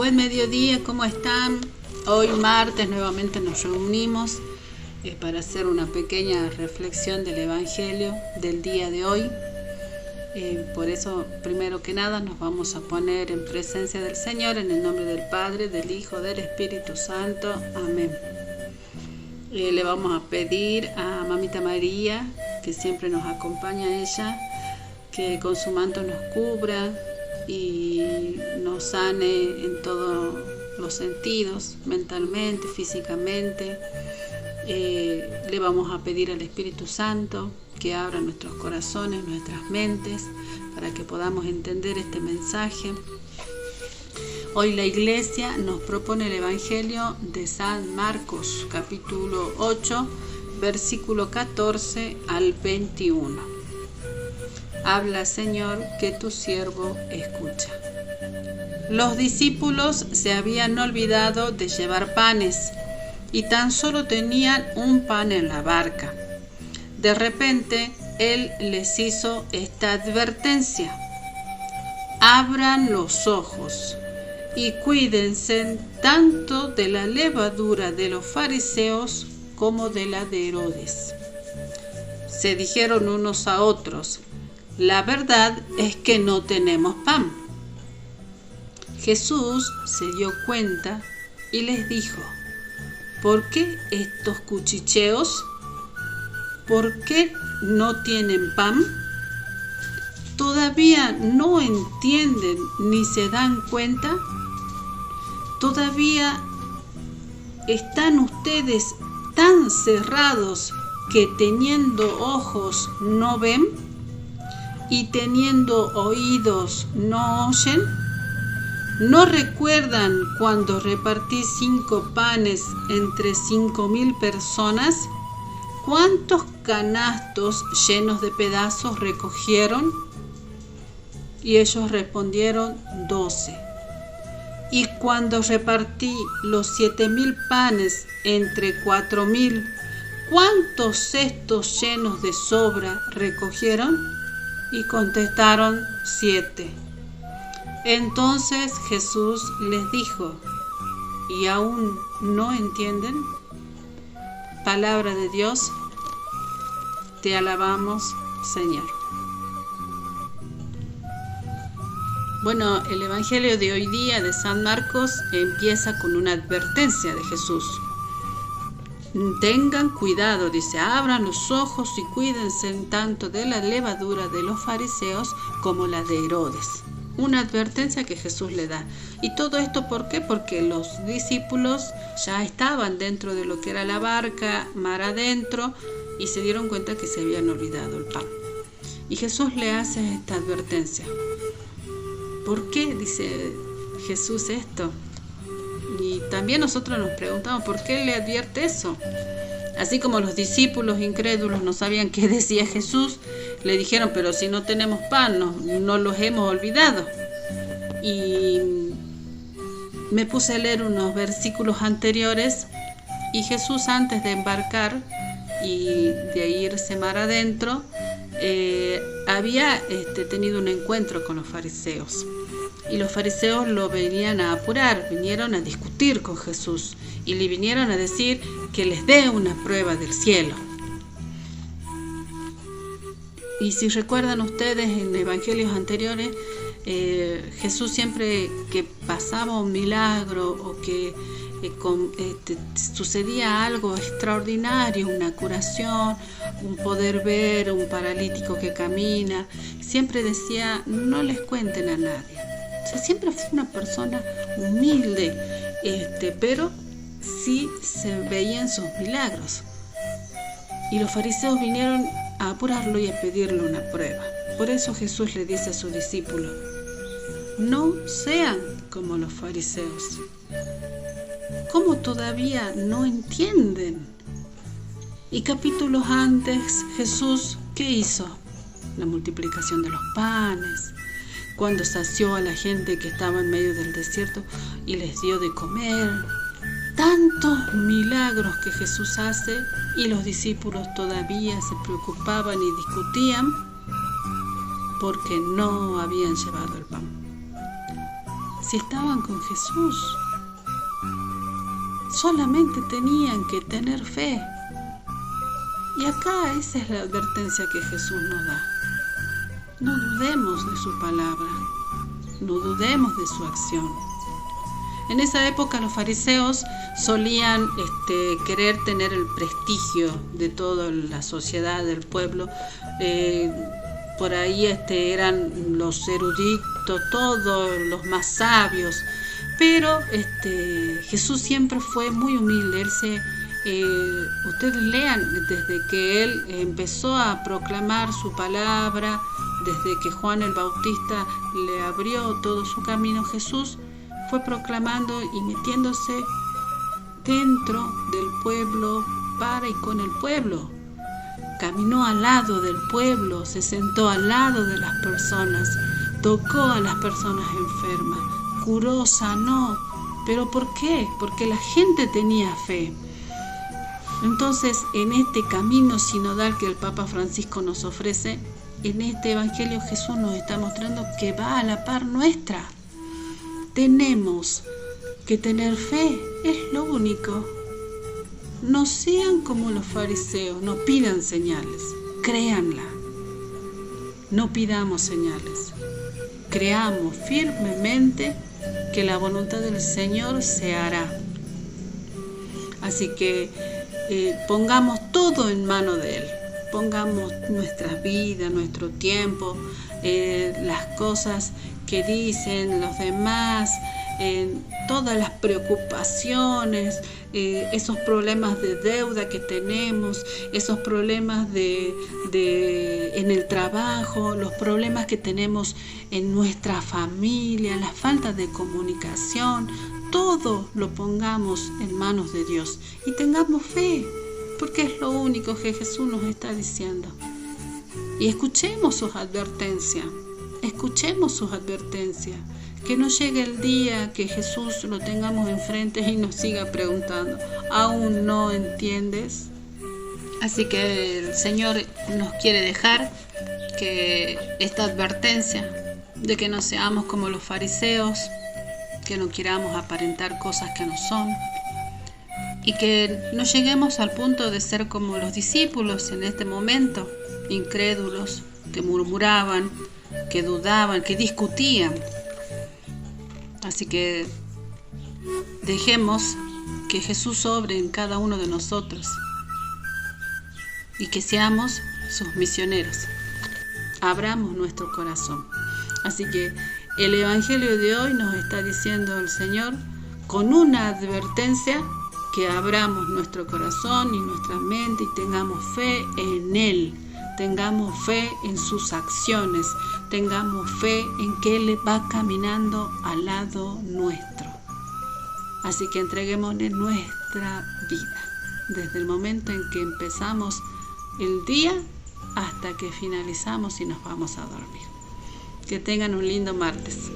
Buen mediodía, ¿cómo están? Hoy martes nuevamente nos reunimos para hacer una pequeña reflexión del Evangelio del día de hoy. Por eso, primero que nada, nos vamos a poner en presencia del Señor en el nombre del Padre, del Hijo, del Espíritu Santo. Amén. Le vamos a pedir a Mamita María, que siempre nos acompaña ella, que con su manto nos cubra y nos sane en todos los sentidos, mentalmente, físicamente. Le vamos a pedir al Espíritu Santo que abra nuestros corazones, nuestras mentes, para que podamos entender este mensaje. Hoy la Iglesia nos propone el Evangelio de San Marcos, capítulo 8, versículo 14 al 21. Habla, Señor, que tu siervo escucha. Los discípulos se habían olvidado de llevar panes y tan solo tenían un pan en la barca. De repente, Él les hizo esta advertencia: abran los ojos y cuídense tanto de la levadura de los fariseos como de la de Herodes. Se dijeron unos a otros: la verdad es que no tenemos pan. Jesús se dio cuenta y les dijo: ¿por qué estos cuchicheos? ¿Por qué no tienen pan? ¿Todavía no entienden ni se dan cuenta? ¿Todavía están ustedes tan cerrados que teniendo ojos no ven y teniendo oídos no oyen? ¿No recuerdan cuando repartí 5 panes entre 5,000 personas? ¿Cuántos canastos llenos de pedazos recogieron? Y ellos respondieron: 12. Y cuando repartí los 7,000 panes entre 4,000, ¿cuántos cestos llenos de sobra recogieron? Y contestaron: 7. Entonces Jesús les dijo: ¿y aún no entienden? Palabra de Dios, te alabamos, Señor. Bueno, el Evangelio de hoy día de San Marcos empieza con una advertencia de Jesús. Tengan cuidado, dice, abran los ojos y cuídense tanto de la levadura de los fariseos como la de Herodes. Una advertencia que Jesús le da. ¿Y todo esto por qué? Porque los discípulos ya estaban dentro de lo que era la barca, mar adentro, y se dieron cuenta que se habían olvidado el pan. Y Jesús le hace esta advertencia. ¿Por qué dice Jesús esto? Y también nosotros nos preguntamos, ¿por qué le advierte eso? Así como los discípulos incrédulos no sabían qué decía Jesús, le dijeron: pero si no tenemos pan, no los hemos olvidado. Y me puse a leer unos versículos anteriores, y Jesús, antes de embarcar y de irse mar adentro, había tenido un encuentro con los fariseos. Y los fariseos lo venían a apurar, vinieron a discutir con Jesús y le vinieron a decir que les dé una prueba del cielo. Y si recuerdan ustedes en evangelios anteriores, Jesús siempre que pasaba un milagro o que sucedía algo extraordinario, una curación, un poder ver, un paralítico que camina, siempre decía: no les cuenten a nadie. O sea, siempre fue una persona humilde, pero sí se veían sus milagros. Y los fariseos vinieron a apurarlo y a pedirle una prueba. Por eso Jesús le dice a sus discípulos: no sean como los fariseos. ¿Cómo todavía no entienden? Y capítulos antes, Jesús, ¿qué hizo? La multiplicación de los panes, cuando sació a la gente que estaba en medio del desierto y les dio de comer. Tantos milagros que Jesús hace, y los discípulos todavía se preocupaban y discutían porque no habían llevado el pan. si estaban con Jesús? Solamente tenían que tener fe. Y acá esa es la advertencia que Jesús nos da. No dudemos de su palabra, no dudemos de su acción. En esa época los fariseos solían querer tener el prestigio de toda la sociedad, del pueblo. Por ahí eran los eruditos, todos los más sabios. Pero Jesús siempre fue muy humilde. Ustedes lean, desde que Él empezó a proclamar su palabra, desde que Juan el Bautista le abrió todo su camino, Jesús fue proclamando y metiéndose dentro del pueblo, para y con el pueblo. Caminó al lado del pueblo, se sentó al lado de las personas, tocó a las personas enfermas, curó, sanó. ¿Pero por qué? Porque la gente tenía fe. Entonces, en este camino sinodal que el Papa Francisco nos ofrece, en este Evangelio Jesús nos está mostrando que va a la par nuestra. Tenemos que tener fe, es lo único. No sean como los fariseos, no pidan señales, créanla. No pidamos señales, creamos firmemente que la voluntad del Señor se hará. Así que pongamos todo en manos de Él, pongamos nuestras vidas, nuestro tiempo, las cosas que dicen los demás, todas las preocupaciones, esos problemas de deuda que tenemos, esos problemas en el trabajo, los problemas que tenemos en nuestra familia, la falta de comunicación, todo lo pongamos en manos de Dios y tengamos fe, porque es lo único que Jesús nos está diciendo. Y escuchemos sus advertencias, que no llegue el día que Jesús lo tengamos enfrente y nos siga preguntando, ¿aún no entiendes? Así que el Señor nos quiere dejar que esta advertencia de que no seamos como los fariseos, que no queramos aparentar cosas que no son, y que no lleguemos al punto de ser como los discípulos en este momento, incrédulos, que murmuraban, que dudaban, que discutían. Así que dejemos que Jesús obre en cada uno de nosotros y que seamos sus misioneros. Abramos nuestro corazón. Así que el Evangelio de hoy nos está diciendo el Señor con una advertencia, que abramos nuestro corazón y nuestra mente y tengamos fe en Él, tengamos fe en sus acciones, tengamos fe en que Él va caminando al lado nuestro. Así que entreguémosle nuestra vida, desde el momento en que empezamos el día hasta que finalizamos y nos vamos a dormir. Que tengan un lindo martes.